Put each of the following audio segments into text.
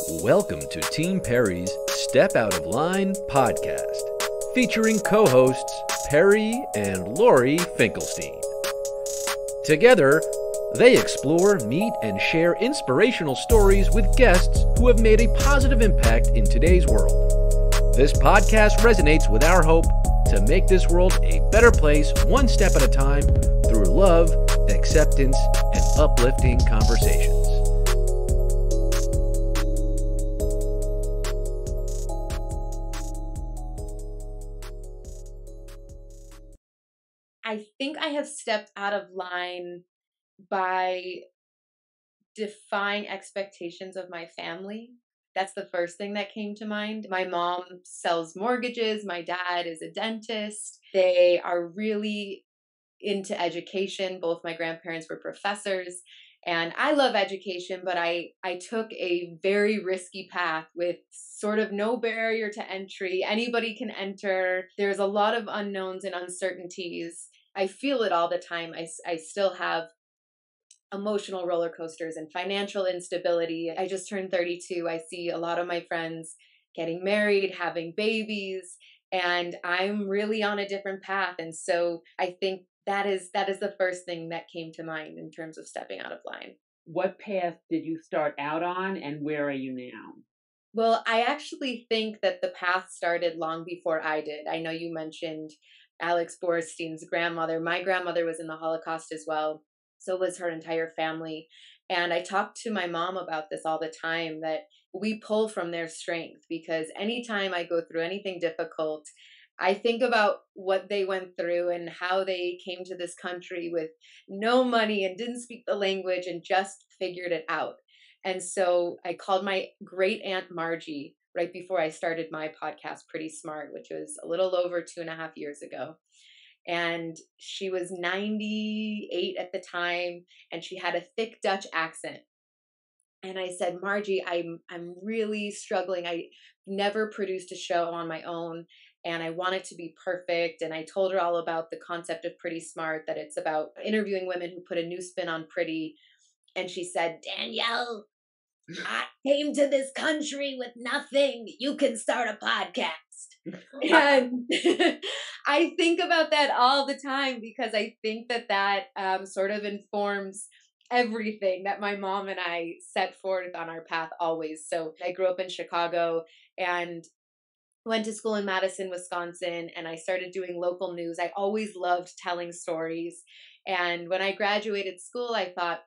Welcome to Team Perry's Step Out of Line podcast, featuring co-hosts Perry and Lori Finkelstein. Together, they explore, meet, and share inspirational stories with guests who have made a positive impact in today's world. This podcast resonates with our hope to make this world a better place one step at a time through love, acceptance, and uplifting conversations. I think I have stepped out of line by defying expectations of my family. That's the first thing that came to mind. My mom sells mortgages. My dad is a dentist. They are really into education. Both my grandparents were professors. And I love education, but I took a very risky path with sort of no barrier to entry. Anybody can enter. There's a lot of unknowns and uncertainties. I feel it all the time. I still have emotional roller coasters and financial instability. I just turned 32. I see a lot of my friends getting married, having babies, and I'm really on a different path. And so I think that is the first thing that came to mind in terms of stepping out of line. What path did you start out on, and where are you now? Well, I actually think that the path started long before I did. I know you mentioned Alex Borstein's grandmother. My grandmother was in the Holocaust as well. So was her entire family. And I talk to my mom about this all the time, that we pull from their strength, because anytime I go through anything difficult, I think about what they went through and how they came to this country with no money and didn't speak the language and just figured it out. And so I called my great aunt Margie right before I started my podcast, PrettySmart, which was a little over 2.5 years ago. And she was 98 at the time, and she had a thick Dutch accent. And I said, Margie, I'm really struggling. I never produced a show on my own, and I want it to be perfect. And I told her all about the concept of PrettySmart, that it's about interviewing women who put a new spin on pretty. And she said, Danielle, I came to this country with nothing. You can start a podcast. And I think about that all the time, because I think that sort of informs everything that my mom and I set forth on our path always. So I grew up in Chicago and went to school in Madison, Wisconsin, and I started doing local news. I always loved telling stories. And when I graduated school, I thought,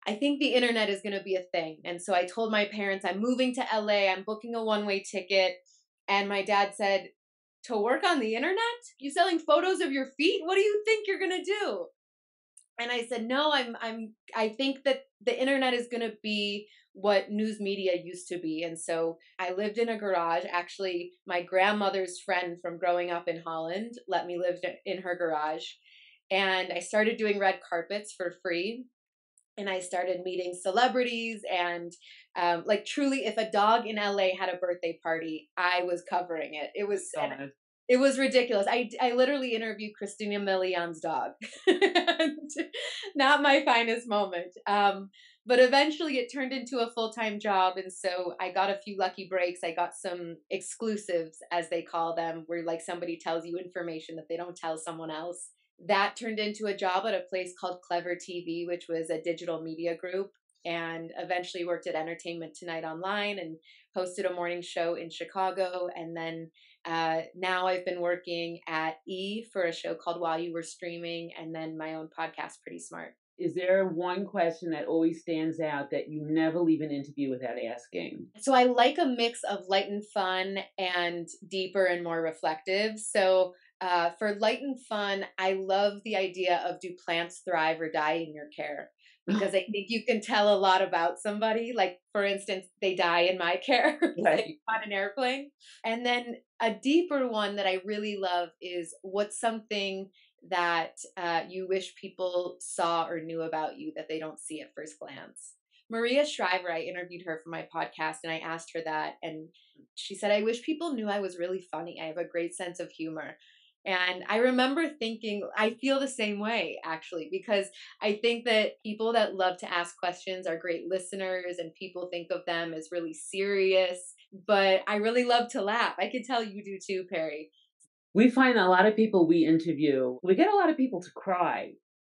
I think the internet is going to be a thing. And so I told my parents, I'm moving to LA. I'm booking a one-way ticket. And my dad said, to work on the internet? You selling photos of your feet? What do you think you're going to do? And I said, no, I think that the internet is going to be what news media used to be. And so I lived in a garage. Actually, my grandmother's friend from growing up in Holland let me live in her garage. And I started doing red carpets for free. And I started meeting celebrities, and truly, if a dog in LA had a birthday party, I was covering it. It was ridiculous. I literally interviewed Christina Milian's dog. Not my finest moment. But eventually it turned into a full-time job. And so I got a few lucky breaks. I got some exclusives, as they call them, where somebody tells you information that they don't tell someone else. That turned into a job at a place called Clever TV, which was a digital media group, and eventually worked at Entertainment Tonight Online and hosted a morning show in Chicago. And then now I've been working at E! For a show called While You Were Streaming, and then my own podcast, PrettySmart. Is there one question that always stands out that you never leave an interview without asking? So I like a mix of light and fun and deeper and more reflective. So for light and fun, I love the idea of, do plants thrive or die in your care? Because I think you can tell a lot about somebody. Like, for instance, they die in my care, like on an airplane. And then a deeper one that I really love is, what's something that you wish people saw or knew about you that they don't see at first glance? Maria Shriver, I interviewed her for my podcast, and I asked her that. And she said, I wish people knew I was really funny. I have a great sense of humor. And I remember thinking, I feel the same way actually, because I think that people that love to ask questions are great listeners and people think of them as really serious. But I really love to laugh. I could tell you do too, Perry. We find a lot of people we interview, we get a lot of people to cry.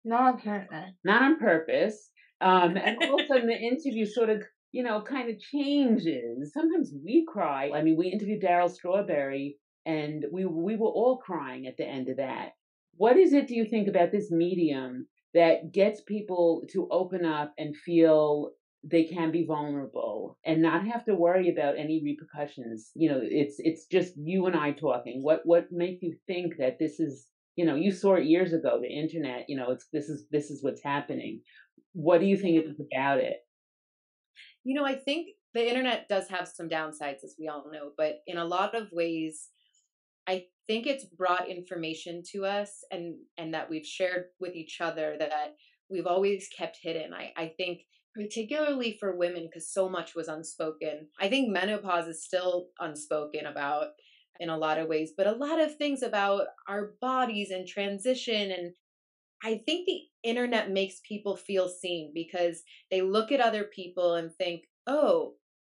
Not on purpose. Not on purpose. And all of a sudden the interview sort of, kind of changes. Sometimes we cry. I mean, we interviewed Daryl Strawberry and we were all crying at the end of that. What is it, do you think, about this medium that gets people to open up and feel they can be vulnerable and not have to worry about any repercussions? It's just you and I talking. What makes you think that this is, you saw it years ago, the internet, this is what's happening. What do you think it is about it? I think the internet does have some downsides, as we all know, but in a lot of ways, I think it's brought information to us and that we've shared with each other that we've always kept hidden. I think particularly for women, because so much was unspoken. I think menopause is still unspoken about in a lot of ways, but a lot of things about our bodies and transition. And I think the internet makes people feel seen because they look at other people and think, oh,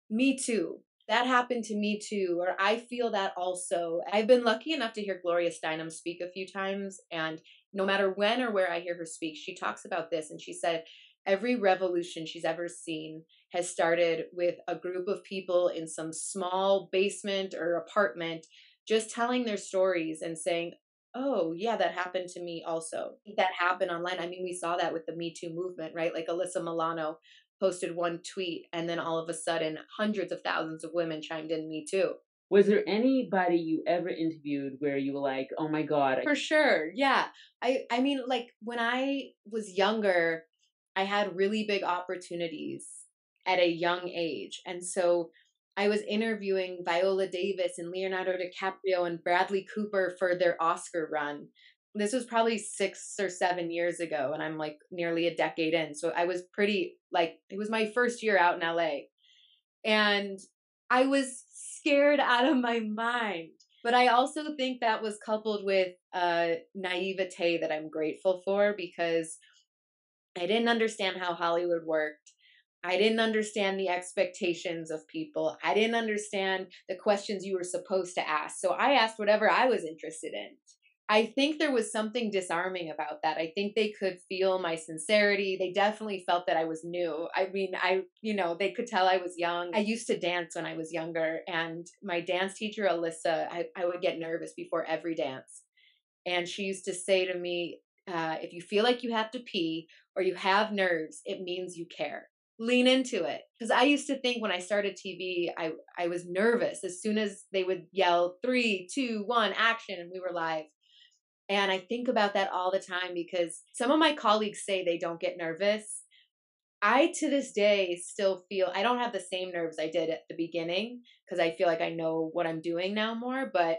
me too. That happened to me too, or I feel that also. I've been lucky enough to hear Gloria Steinem speak a few times, and no matter when or where I hear her speak, she talks about this, and she said every revolution she's ever seen has started with a group of people in some small basement or apartment just telling their stories and saying, oh, yeah, that happened to me also. That happened online. I mean, we saw that with the Me Too movement, right? Like Alyssa Milano posted one tweet and then all of a sudden hundreds of thousands of women chimed in, me too. Was there anybody you ever interviewed where you were like, oh my God? For sure. Yeah. I mean, like when I was younger, I had really big opportunities at a young age. And so I was interviewing Viola Davis and Leonardo DiCaprio and Bradley Cooper for their Oscar run. This was probably 6 or 7 years ago, and I'm like nearly a decade in. So I was it was my first year out in LA. And I was scared out of my mind. But I also think that was coupled with naivete that I'm grateful for, because I didn't understand how Hollywood worked. I didn't understand the expectations of people. I didn't understand the questions you were supposed to ask. So I asked whatever I was interested in. I think there was something disarming about that. I think they could feel my sincerity. They definitely felt that I was new. I mean, they could tell I was young. I used to dance when I was younger, and my dance teacher, Alyssa, I would get nervous before every dance. And she used to say to me, if you feel like you have to pee or you have nerves, it means you care. Lean into it. Because I used to think when I started TV, I was nervous as soon as they would yell 3, 2, 1, action, and we were live. And I think about that all the time because some of my colleagues say they don't get nervous. I, to this day, still feel I don't have the same nerves I did at the beginning because I feel like I know what I'm doing now more, but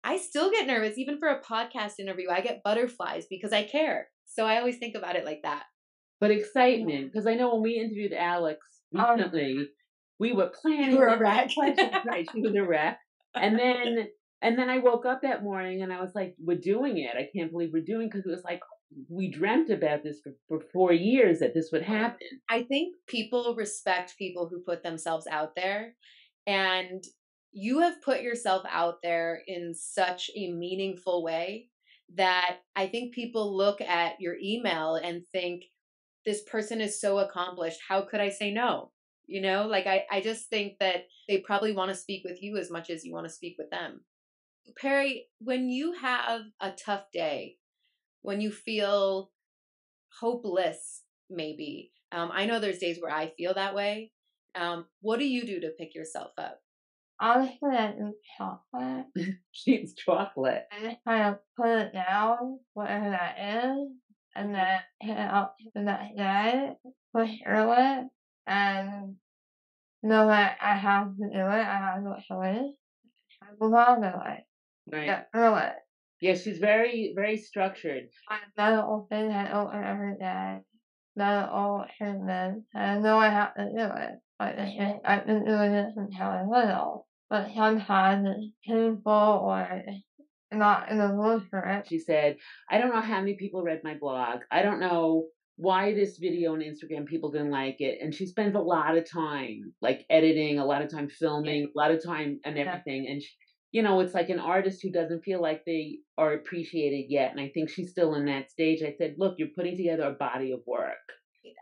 I still get nervous. Even for a podcast interview, I get butterflies because I care. So I always think about it like that. But excitement, because I know when we interviewed Alex recently, we were planning. You were a wreck. Right, she was a wreck. And then I woke up that morning and I was like, we're doing it. I can't believe we're doing it, because it was like, we dreamt about this for 4 years that this would happen. I think people respect people who put themselves out there. And you have put yourself out there in such a meaningful way that I think people look at your email and think, this person is so accomplished. How could I say no? I just think that they probably want to speak with you as much as you want to speak with them. Perry, when you have a tough day, when you feel hopeless, maybe, I know there's days where I feel that way. What do you do to pick yourself up? Honestly, I eat chocolate. She eats chocolate. I just kind of put it down, whatever that is, and then hit it up to the next day, push through it, and know that I have to do it. I have no choice. I move on to it. Right. Get through it. Yeah, she's very, very structured. I medical things I open every day. Medical treatment. I know I have to do it. But it's just, I've been doing this until I was little. But sometimes it's painful or not in the mood for it. She said, I don't know how many people read my blog. I don't know why this video on Instagram people didn't like it. And she spends a lot of time like editing, a lot of time filming, a lot of time and everything. And, it's like an artist who doesn't feel like they are appreciated yet. And I think she's still in that stage. I said, look, you're putting together a body of work.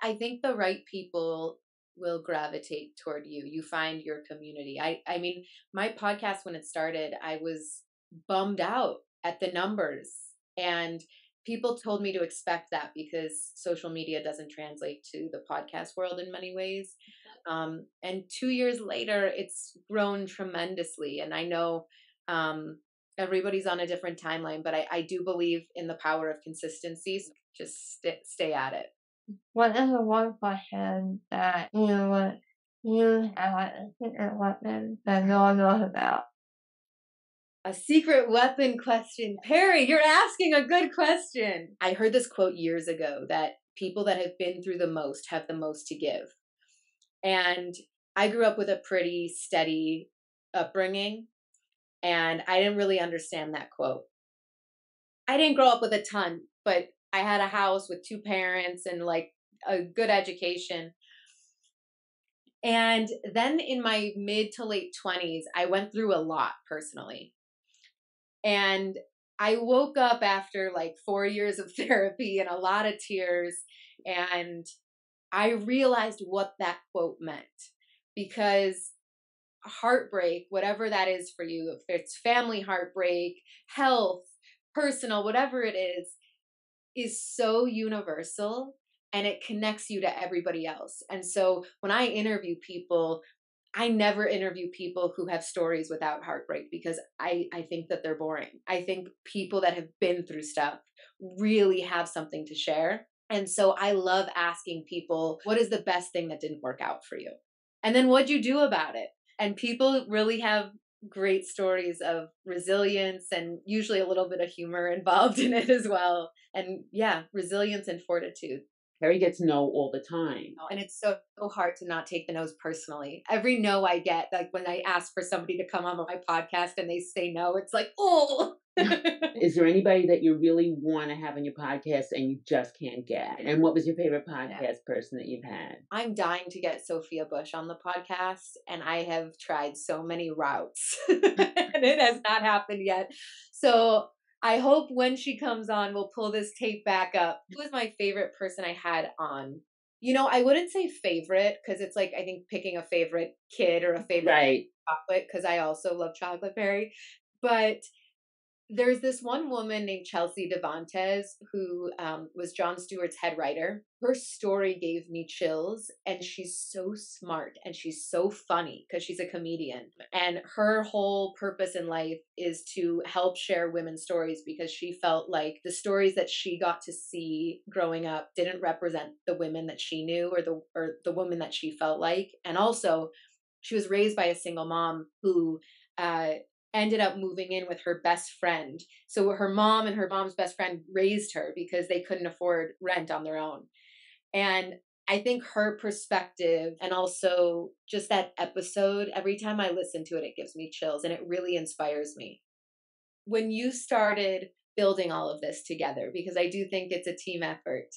I think the right people will gravitate toward you. You find your community. I mean, my podcast, when it started, I was bummed out at the numbers, and people told me to expect that because social media doesn't translate to the podcast world in many ways. And 2 years later, it's grown tremendously. And I know everybody's on a different timeline, but I do believe in the power of consistency. So just stay at it. What is the one question that you would use as like a secret weapon that no one knows about? A secret weapon question. Perry, you're asking a good question. I heard this quote years ago that people that have been through the most have the most to give. And I grew up with a pretty steady upbringing, and I didn't really understand that quote. I didn't grow up with a ton, but I had a house with 2 parents and like a good education. And then in my mid to late 20s, I went through a lot personally. And I woke up after like 4 years of therapy and a lot of tears. And I realized what that quote meant, because heartbreak, whatever that is for you, if it's family heartbreak, health, personal, whatever it is so universal, and it connects you to everybody else. And so when I interview people, I never interview people who have stories without heartbreak, because I think that they're boring. I think people that have been through stuff really have something to share. And so I love asking people, what is the best thing that didn't work out for you? And then what'd you do about it? And people really have great stories of resilience, and usually a little bit of humor involved in it as well. And yeah, resilience and fortitude. Perry gets no all the time. And it's so hard to not take the no's personally. Every no I get, like when I ask for somebody to come on my podcast and they say no, it's like, oh. Is there anybody that you really want to have on your podcast and you just can't get? And what was your favorite podcast person that you've had? I'm dying to get Sophia Bush on the podcast, and I have tried so many routes and it has not happened yet. So I hope when she comes on, we'll pull this tape back up. Who was my favorite person I had on? I wouldn't say favorite, because it's like, I think picking a favorite kid or a favorite chocolate, because I also love chocolate berry. But there's this one woman named Chelsea Devantes who was Jon Stewart's head writer. Her story gave me chills, and she's so smart and she's so funny because she's a comedian. And her whole purpose in life is to help share women's stories, because she felt like the stories that she got to see growing up didn't represent the women that she knew, or the woman that she felt like. And also, she was raised by a single mom who ended up moving in with her best friend. So her mom and her mom's best friend raised her because they couldn't afford rent on their own. And I think her perspective, and also just that episode, every time I listen to it, it gives me chills, and it really inspires me. When you started building all of this together, because I do think it's a team effort,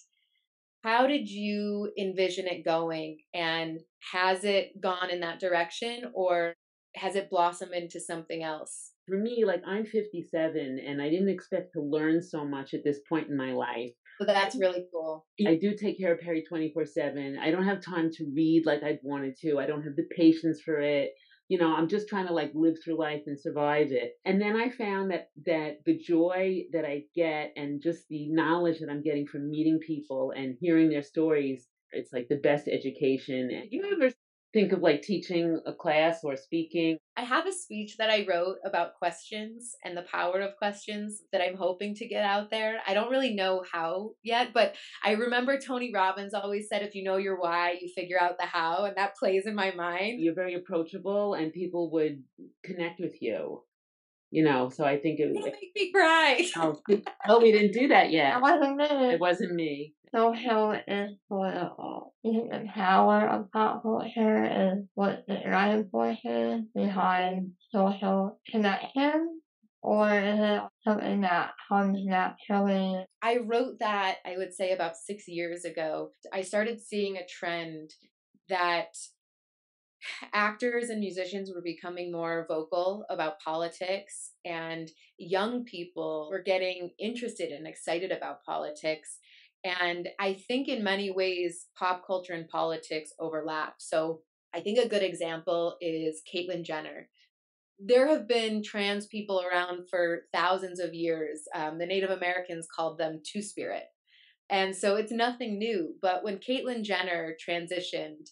how did you envision it going? And has it gone in that direction, or has it blossomed into something else? For me, like, I'm 57 and I didn't expect to learn so much at this point in my life. So that's really cool. I do take care of Perry 24/7. I don't have time to read like I'd wanted to. I don't have the patience for it. I'm just trying to like live through life and survive it. And then I found that the joy that I get, and just the knowledge that I'm getting from meeting people and hearing their stories, it's like the best education. And you ever think of like teaching a class or speaking? I have a speech that I wrote about questions and the power of questions that I'm hoping to get out there. I don't really know how yet, but I remember Tony Robbins always said, if you know your why, you figure out the how, and that plays in my mind. You're very approachable and people would connect with you. So I think it would make me cry. Oh, we didn't do that yet. It wasn't me. It wasn't me. Social is political. The power of pop culture is what the driving force is behind social connection or is it something that comes naturally? I wrote that, I would say, about 6 years ago. I started seeing a trend that actors and musicians were becoming more vocal about politics, and young people were getting interested and excited about politics. And I think in many ways, pop culture and politics overlap. So I think a good example is Caitlyn Jenner. There have been trans people around for thousands of years. The Native Americans called them Two Spirit. And so it's nothing new. But when Caitlyn Jenner transitioned,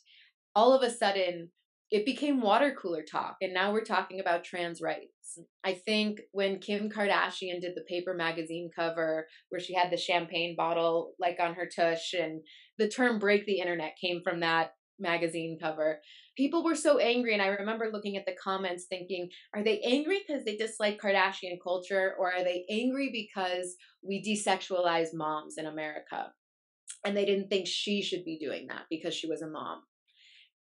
all of a sudden it became water cooler talk. And now we're talking about trans rights. I think when Kim Kardashian did the Paper magazine cover where she had the champagne bottle like on her tush, and the term break the internet came from that magazine cover. People were so angry, and I remember looking at the comments thinking, are they angry because they dislike Kardashian culture, or are they angry because we desexualize moms in America? And they didn't think she should be doing that because she was a mom.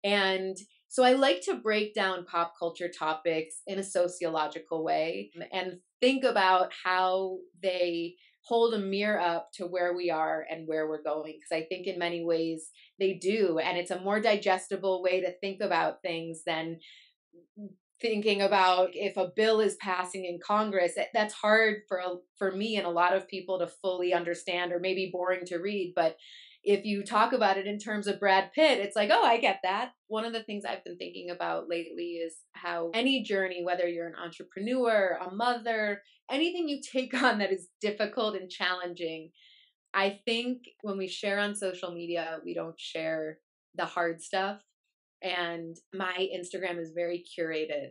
And so I like to break down pop culture topics in a sociological way and think about how they hold a mirror up to where we are and where we're going. Because I think in many ways they do. And it's a more digestible way to think about things than thinking about if a bill is passing in Congress. That's hard for me and a lot of people to fully understand, or maybe boring to read. But if you talk about it in terms of Brad Pitt, it's like, oh, I get that. One of the things I've been thinking about lately is how any journey, whether you're an entrepreneur, a mother, anything you take on that is difficult and challenging, I think when we share on social media, we don't share the hard stuff. And my Instagram is very curated.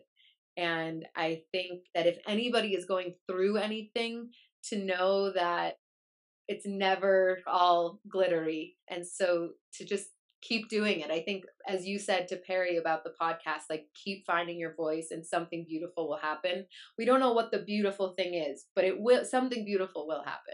And I think that if anybody is going through anything, to know that it's never all glittery. And so to just keep doing it. I think, as you said to Perry about the podcast, like keep finding your voice and something beautiful will happen. We don't know what the beautiful thing is, but something beautiful will happen.